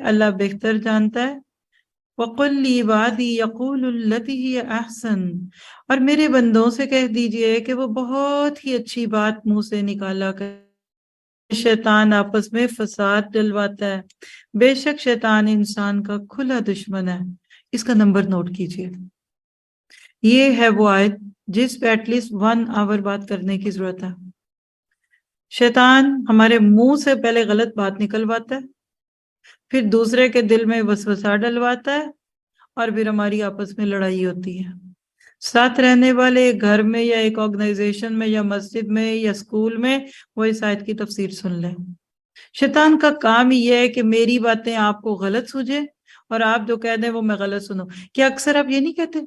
اللہ بہتر جانتا ہے۔ وَقُلْ لِعِبَادِي يَقُولُوا الَّتِي هِيَ أَحْسَنُ، اور میرے بندوں سے کہہ دیجئے کہ وہ بہت ہی اچھی بات منہ سے نکالا کر۔ شیطان آپس میں فساد ڈلواتا ہے، بے شک شیطان انسان کا کھلا دشمن ہے۔ اس کا نمبر نوٹ کیجئے۔ یہ ہے وہ آیت جس پہ ایٹ لیسٹ 1 آور بات کرنے کی ضرورت ہے۔ شیطان ہمارے منہ سے پہلے غلط بات نکلواتا ہے، پھر دوسرے کے دل میں وسوسہ ڈلواتا ہے، اور پھر ہماری آپس میں لڑائی ہوتی ہے۔ ساتھ رہنے والے ایک گھر میں یا ایک آرگنائزیشن میں یا مسجد میں یا اسکول میں وہ اس آیت کی تفسیر سن لیں۔ شیطان کا کام ہی یہ ہے کہ میری باتیں آپ کو غلط سوجے اور آپ جو کہہ دیں وہ میں غلط سنوں۔ کیا اکثر آپ یہ نہیں کہتے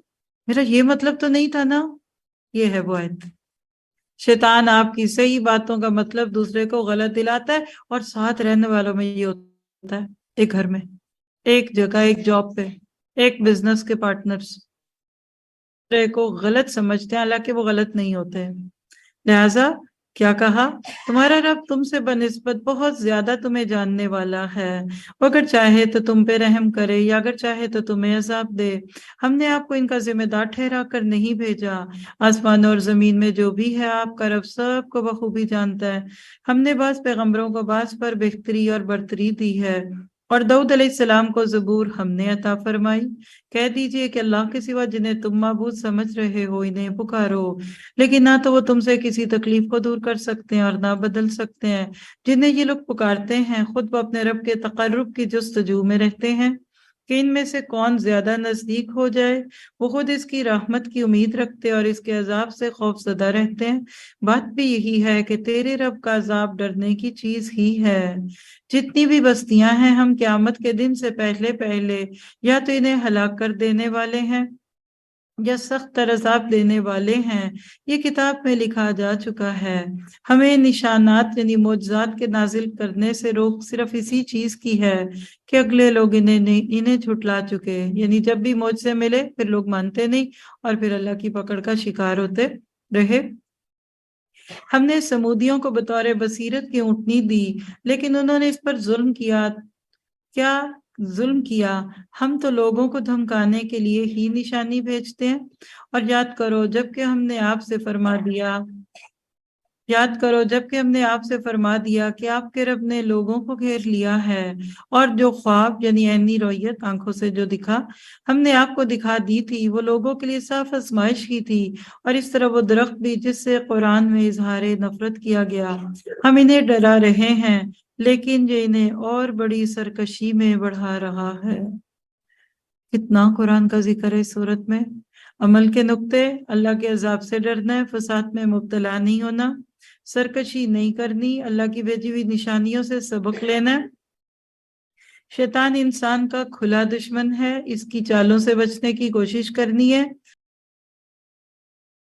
میرا یہ مطلب تو نہیں تھا نا؟ یہ ہے وہ آیت۔ شیطان آپ کی صحیح باتوں کا مطلب دوسرے کو غلط دلاتا ہے، اور ساتھ رہنے والوں میں یہ ہوتا ہے، ایک گھر میں، ایک جگہ، ایک جاب پہ، ایک بزنس کے پارٹنرز دوسرے کو غلط سمجھتے ہیں، حالانکہ وہ غلط نہیں ہوتے ہیں۔ لہٰذا کیا کہا؟ تمہارا رب تم سے بنسبت بہت زیادہ تمہیں جاننے والا ہے، وہ اگر چاہے تو تم پہ رحم کرے یا اگر چاہے تو تمہیں عذاب دے۔ ہم نے آپ کو ان کا ذمہ دار ٹھہرا کر نہیں بھیجا، آسمانوں اور زمین میں جو بھی ہے آپ کا رب سب کو بخوبی جانتا ہے۔ ہم نے بعض پیغمبروں کو بعض پر بہتری اور برتری دی ہے، اور داؤد علیہ السلام کو زبور ہم نے عطا فرمائی۔ کہہ دیجئے کہ اللہ کے سوا جنہیں تم معبود سمجھ رہے ہو انہیں پکارو، لیکن نہ تو وہ تم سے کسی تکلیف کو دور کر سکتے ہیں اور نہ بدل سکتے ہیں۔ جنہیں یہ لوگ پکارتے ہیں خود وہ اپنے رب کے تقرب کی جستجو میں رہتے ہیں کہ ان میں سے کون زیادہ نزدیک ہو جائے۔ وہ خود اس کی رحمت کی امید رکھتے اور اس کے عذاب سے خوف زدہ رہتے ہیں۔ بات بھی یہی ہے کہ تیرے رب کا عذاب ڈرنے کی چیز ہی ہے۔ جتنی بھی بستیاں ہیں ہم قیامت کے دن سے پہلے پہلے یا تو انہیں ہلاک کر دینے والے ہیں یا سخت تر عذاب دینے والے ہیں۔ یہ کتاب میں لکھا جا چکا ہے۔ ہمیں نشانات یعنی معجزات کے نازل کرنے سے روک صرف اسی چیز کی ہے کہ اگلے لوگ انہیں جھٹلا چکے، یعنی جب بھی معجزے ملے پھر لوگ مانتے نہیں اور پھر اللہ کی پکڑ کا شکار ہوتے رہے۔ ہم نے سمودیوں کو بطور بصیرت کی اونٹنی دی، لیکن انہوں نے اس پر ظلم کیا۔ کیا ظلم کیا؟ ہم تو لوگوں کو دھمکانے کے لیے ہی نشانی بھیجتے ہیں۔ اور یاد کرو جب کہ ہم نے آپ سے فرما دیا کہ آپ کے رب نے لوگوں کو گھیر لیا ہے، اور جو خواب یعنی عینی رویت آنکھوں سے جو دکھا ہم نے آپ کو دکھا دی تھی وہ لوگوں کے لیے صاف آزمائش ہی تھی، اور اس طرح وہ درخت بھی جس سے قرآن میں اظہار نفرت کیا گیا۔ ہم انہیں ڈرا رہے ہیں لیکن یہ انہیں اور بڑی سرکشی میں بڑھا رہا ہے۔ کتنا قرآن کا ذکر ہے اس صورت میں۔ عمل کے نقطے: اللہ کے عذاب سے ڈرنا ہے، فساد میں مبتلا نہیں ہونا، سرکشی نہیں کرنی، اللہ کی بھیجی ہوئی نشانیوں سے سبق لینا ہے۔ شیطان انسان کا کھلا دشمن ہے، اس کی چالوں سے بچنے کی کوشش کرنی ہے۔